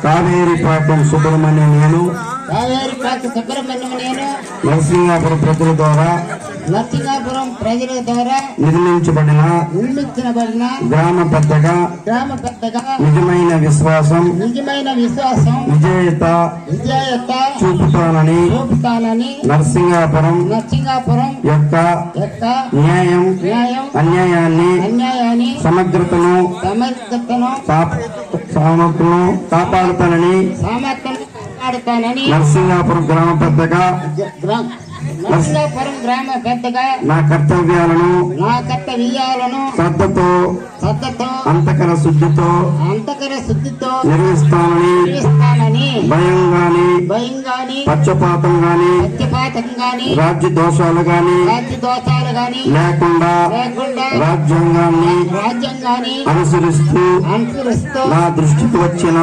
కావేరిపాకం సుబ్రహ్మణ్యం నేను నరసింగాపురం ప్రజల ద్వారా నిర్మించబడిన గ్రామ పెద్దగా నిజమైన విశ్వాసం విజేత చూపుతానని నరసింగాపురం యొక్క న్యాయం అన్యాయాన్ని సమగ్రతను కాపాడుతానని నరసింగాపురం గ్రామ పెద్దగా నా కర్తవ్యాలను శ్రద్ధతో అంతకర శుద్ధితో నిర్వహిస్తానని భయం గాని పక్షపాతం గాని రాజ్య దోషాలు గాని లేకుండా రాజ్యాంగాన్ని అనుసరిస్తూ నా దృష్టికి వచ్చిన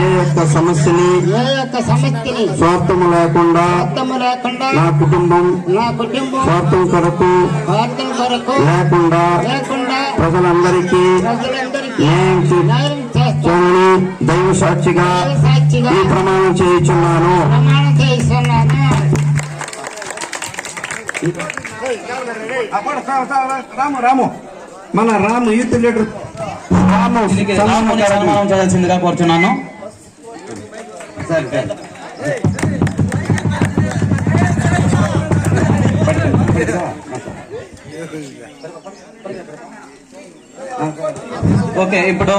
ఏ యొక్క సమస్యని స్వార్థము లేకుండా నా కుటుంబం స్వార్థం కొరకు లేకుండా ప్రజలందరికీ న్యాయం చేయాలని దైవ సాక్షిగా ఈ ప్రమాణం చేయించున్నాను. రాము మన రాము యూత్ లీడర్ రాము చేయాల్సిందిగా కోరుచున్నాను. ఓకే ఇప్పుడు